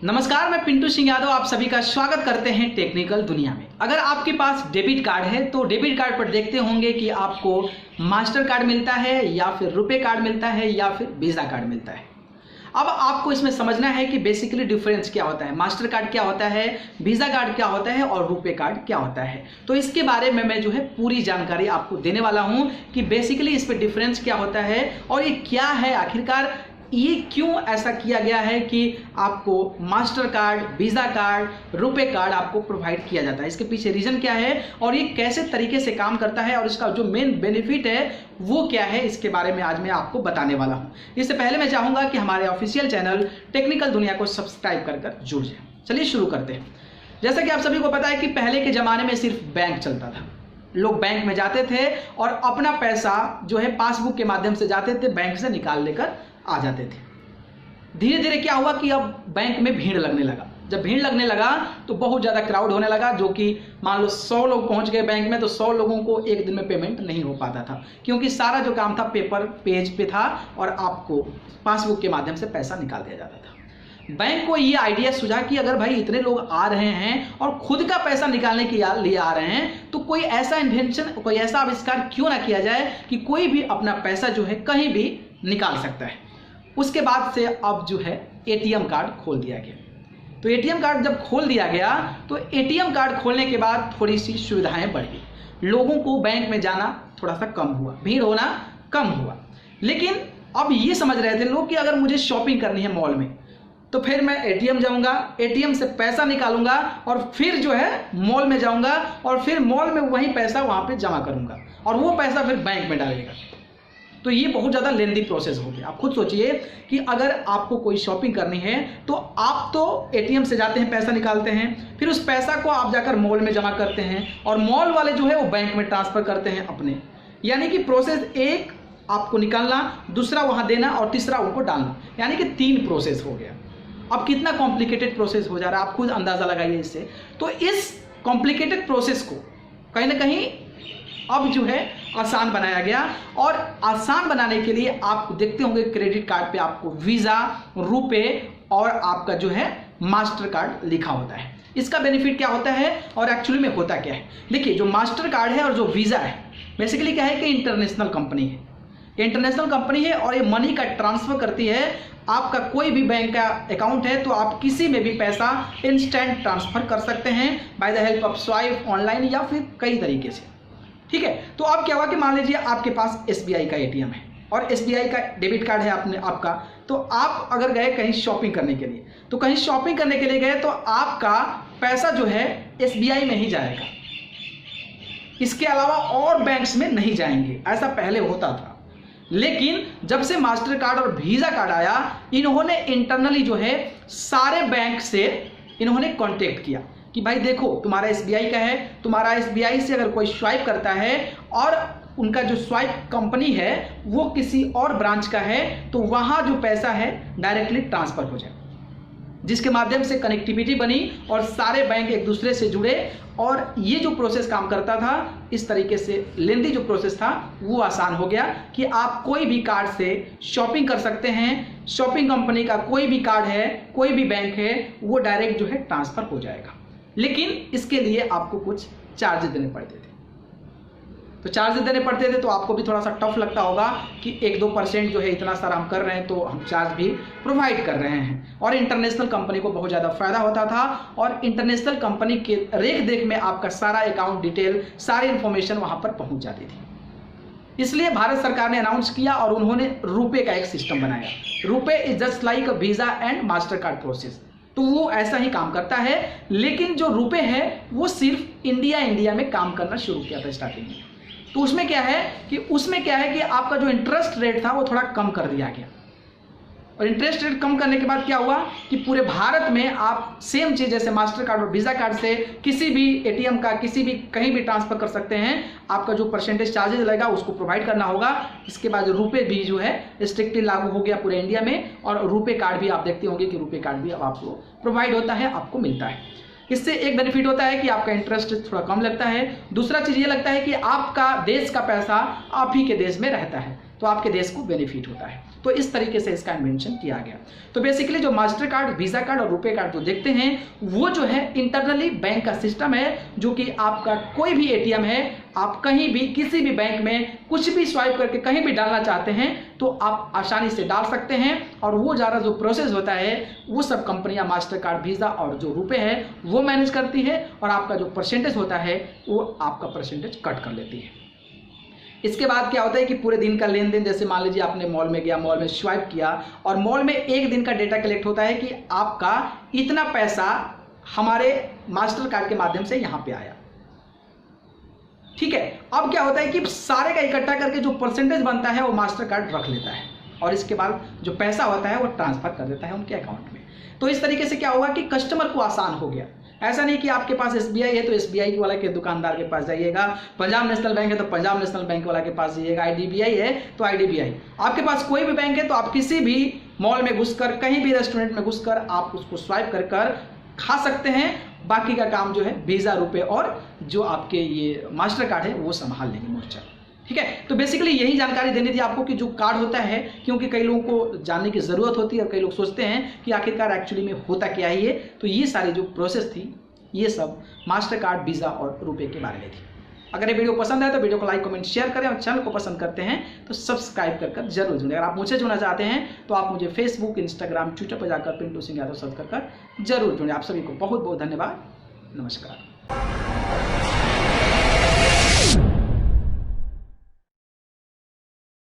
नमस्कार, मैं पिंटू सिंह यादव आप सभी का स्वागत करते हैं टेक्निकल दुनिया में। अगर आपके पास डेबिट कार्ड है तो डेबिट कार्ड पर देखते होंगे कि आपको मास्टर कार्ड मिलता है या फिर रुपए कार्ड मिलता है या फिर वीज़ा कार्ड मिलता है। अब आपको इसमें समझना है कि बेसिकली डिफरेंस क्या होता है, मास्टर कार्ड क्या होता है, वीज़ा कार्ड क्या होता है और रुपए कार्ड क्या होता है। तो इसके बारे में मैं पूरी जानकारी आपको देने वाला हूं कि बेसिकली इस पर डिफरेंस क्या होता है और ये क्या है, आखिरकार ये क्यों ऐसा किया गया है कि आपको मास्टर कार्ड, वीज़ा कार्ड, रुपए कार्ड आपको प्रोवाइड किया जाता है। इसके पीछे रीज़न क्या है और ये कैसे तरीके से काम करता है और इसका जो मेन बेनिफिट है वो क्या है, इसके बारे में आज मैं आपको बताने वाला हूँ। इससे पहले मैं चाहूँगा कि हमारे ऑफिशियल चैनल टेक्निकल दुनिया को सब्सक्राइब कर जुड़ जाए। चलिए शुरू करते हैं। जैसा कि आप सभी को पता है कि पहले के ज़माने में सिर्फ बैंक चलता था। लोग बैंक में जाते थे और अपना पैसा पासबुक के माध्यम से जाते थे, बैंक से निकाल लेकर आ जाते थे। धीरे धीरे क्या हुआ कि अब बैंक में भीड़ लगने लगा। जब भीड़ लगने लगा तो बहुत ज़्यादा क्राउड होने लगा, जो कि मान लो 100 लोग पहुंच गए बैंक में तो 100 लोगों को एक दिन में पेमेंट नहीं हो पाता था, क्योंकि सारा जो काम था पेपर पेज पे था और आपको पासबुक के माध्यम से पैसा निकाल दिया जाता था। बैंक को ये आइडिया सूझा कि अगर भाई इतने लोग आ रहे हैं और खुद का पैसा निकालने के लिए आ रहे हैं तो कोई ऐसा इन्वेंशन, कोई ऐसा आविष्कार क्यों ना किया जाए कि कोई भी अपना पैसा कहीं भी निकाल सकता है। उसके बाद से अब एटीएम कार्ड खोल दिया गया। तो एटीएम कार्ड जब खोल दिया गया तो एटीएम कार्ड खोलने के बाद थोड़ी सी सुविधाएं बढ़ गई। लोगों को बैंक में जाना थोड़ा सा कम हुआ, भीड़ होना कम हुआ। लेकिन अब ये समझ रहे थे लोग कि अगर मुझे शॉपिंग करनी है मॉल में तो फिर मैं एटीएम जाऊंगा, एटीएम से पैसा निकालूंगा और फिर मॉल में जाऊंगा और फिर मॉल में वही पैसा वहां पे जमा करूंगा और वो पैसा फिर बैंक में डालेगा। तो ये बहुत ज़्यादा लेंदी प्रोसेस हो गया। आप खुद सोचिए कि अगर आपको कोई शॉपिंग करनी है तो आप तो एटीएम से जाते हैं, पैसा निकालते हैं, फिर उस पैसा को आप जाकर मॉल में जमा करते हैं और मॉल वाले वो बैंक में ट्रांसफ़र करते हैं अपने। यानी कि प्रोसेस एक आपको निकालना, दूसरा वहाँ देना और तीसरा उनको डालना, यानी कि 3 प्रोसेस हो गया। अब कितना कॉम्प्लिकेटेड प्रोसेस हो जा रहा है आप खुद अंदाज़ा लगाइए इससे। तो इस कॉम्प्लिकेटेड प्रोसेस को कहीं ना कहीं अब आसान बनाया गया और आसान बनाने के लिए आप देखते होंगे क्रेडिट कार्ड पे आपको वीज़ा, रुपए और आपका मास्टर कार्ड लिखा होता है। इसका बेनिफिट क्या होता है और एक्चुअली में होता क्या है। देखिए, जो मास्टर कार्ड है और जो वीज़ा है बेसिकली क्या है कि इंटरनेशनल कंपनी है। इंटरनेशनल कंपनी है और ये मनी का ट्रांसफ़र करती है। आपका कोई भी बैंक का अकाउंट है तो आप किसी में भी पैसा इंस्टेंट ट्रांसफ़र कर सकते हैं by the help of swipe, online या फिर कई तरीके से। ठीक है, तो अब क्या हुआ कि मान लीजिए आपके पास एसबीआई का एटीएम है और एसबीआई का डेबिट कार्ड है आपका। तो आप अगर गए कहीं शॉपिंग करने के लिए, तो कहीं शॉपिंग करने के लिए गए तो आपका पैसा एसबीआई में ही जाएगा, इसके अलावा और बैंक्स में नहीं जाएंगे। ऐसा पहले होता था, लेकिन जब से मास्टर कार्ड और वीज़ा कार्ड आया, इन्होंने इंटरनली सारे बैंक से इन्होंने कॉन्टेक्ट किया कि भाई देखो तुम्हारा एसबीआई का है, तुम्हारा एसबीआई से अगर कोई स्वाइप करता है और उनका जो स्वाइप कंपनी है वो किसी और ब्रांच का है तो वहाँ जो पैसा है डायरेक्टली ट्रांसफ़र हो जाए, जिसके माध्यम से कनेक्टिविटी बनी और सारे बैंक एक दूसरे से जुड़े और ये जो प्रोसेस काम करता था, इस तरीके से लेंदी जो प्रोसेस था वो आसान हो गया कि आप कोई भी कार्ड से शॉपिंग कर सकते हैं। शॉपिंग कंपनी का कोई भी कार्ड है, कोई भी बैंक है, वो डायरेक्ट ट्रांसफ़र हो जाएगा। लेकिन इसके लिए आपको कुछ चार्ज देने पड़ते थे। तो चार्ज देने पड़ते थे तो आपको भी थोड़ा सा टफ लगता होगा कि 1-2% इतना सारा हम कर रहे हैं तो हम चार्ज भी प्रोवाइड कर रहे हैं। और इंटरनेशनल कंपनी को बहुत ज़्यादा फ़ायदा होता था और इंटरनेशनल कंपनी के रेख देख में आपका सारा अकाउंट डिटेल, सारी इन्फॉर्मेशन वहाँ पर पहुँच जाती थी। इसलिए भारत सरकार ने अनाउंस किया और उन्होंने रुपए का एक सिस्टम बनाया। रुपए is just like a visa and master card process. तो वो ऐसा ही काम करता है, लेकिन जो रुपए है वो सिर्फ इंडिया में काम करना शुरू किया था स्टार्टिंग में। तो उसमें क्या है कि आपका जो इंटरेस्ट रेट था वो थोड़ा कम कर दिया गया। और इंटरेस्ट रेट कम करने के बाद क्या हुआ कि पूरे भारत में आप सेम चीज़ जैसे मास्टर कार्ड और वीज़ा कार्ड से किसी भी एटीएम का किसी भी कहीं भी ट्रांसफ़र कर सकते हैं। आपका जो परसेंटेज चार्जेज लगेगा उसको प्रोवाइड करना होगा। इसके बाद रुपए भी स्ट्रिक्टली लागू हो गया पूरे इंडिया में और रुपए कार्ड भी आप देखते होंगे कि रुपए कार्ड भी अब आपको प्रोवाइड होता है, आपको मिलता है। इससे एक बेनिफिट होता है कि आपका इंटरेस्ट थोड़ा कम लगता है। दूसरा चीज़ ये लगता है कि आपका देश का पैसा आप ही के देश में रहता है, तो आपके देश को बेनिफिट होता है। तो इस तरीके से इसका इन्वेंशन किया गया। तो बेसिकली जो मास्टर कार्ड, वीज़ा कार्ड और रुपए कार्ड जो देखते हैं वो जो है इंटरनली बैंक का सिस्टम है, जो कि आपका कोई भी एटीएम है, आप कहीं भी किसी भी बैंक में कुछ भी स्वाइप करके कहीं भी डालना चाहते हैं तो आप आसानी से डाल सकते हैं। और वो ज़्यादा जो प्रोसेस होता है वो सब कंपनियां मास्टर कार्ड, वीज़ा और जो रुपए है वो मैनेज करती है, और आपका जो परसेंटेज होता है वो आपका परसेंटेज कट कर लेती है। इसके बाद क्या होता है कि पूरे दिन का लेन देन, जैसे मान लीजिए आपने मॉल में गया, मॉल में स्वाइप किया और मॉल में एक दिन का डेटा कलेक्ट होता है कि आपका इतना पैसा हमारे मास्टर कार्ड के माध्यम से यहाँ पे आया। ठीक है, अब क्या होता है कि सारे का इकट्ठा करके जो परसेंटेज बनता है वो मास्टर कार्ड रख लेता है, और इसके बाद जो पैसा होता है वो ट्रांसफर कर देता है उनके अकाउंट में। तो इस तरीके से क्या होगा कि कस्टमर को आसान हो गया। ऐसा नहीं कि आपके पास एसबीआई है तो एसबीआई वाला के दुकानदार के पास जाइएगा, पंजाब नेशनल बैंक है तो पंजाब नेशनल बैंक वाला के पास जाइएगा, आईडीबीआई है तो आईडीबीआई। आपके पास कोई भी बैंक है तो आप किसी भी मॉल में घुसकर, कहीं भी रेस्टोरेंट में घुसकर आप उसको स्वाइप कर कर खा सकते हैं। बाकी का काम जो है वीज़ा, रुपए और जो आपके ये मास्टर कार्ड है वो संभाल लेंगे मोर्चा। ठीक है, तो बेसिकली यही जानकारी देनी थी आपको कि जो कार्ड होता है, क्योंकि कई लोगों को जानने की ज़रूरत होती है और कई लोग सोचते हैं कि आखिरकार एक्चुअली में होता क्या है ये। तो ये सारी जो प्रोसेस थी ये सब मास्टर कार्ड, वीज़ा और रुपए के बारे में थी। अगर ये वीडियो पसंद है तो वीडियो को लाइक, कमेंट, शेयर करें, और चैनल को पसंद करते हैं तो सब्सक्राइब कर जरूर जुड़ें। अगर आप मुझे जुड़ना चाहते हैं तो आप मुझे फेसबुक, इंस्टाग्राम, ट्विटर पर जाकर पिंटू सिंह यादव सर्च कर जरूर जुड़ें। आप सभी को बहुत बहुत धन्यवाद। नमस्कार।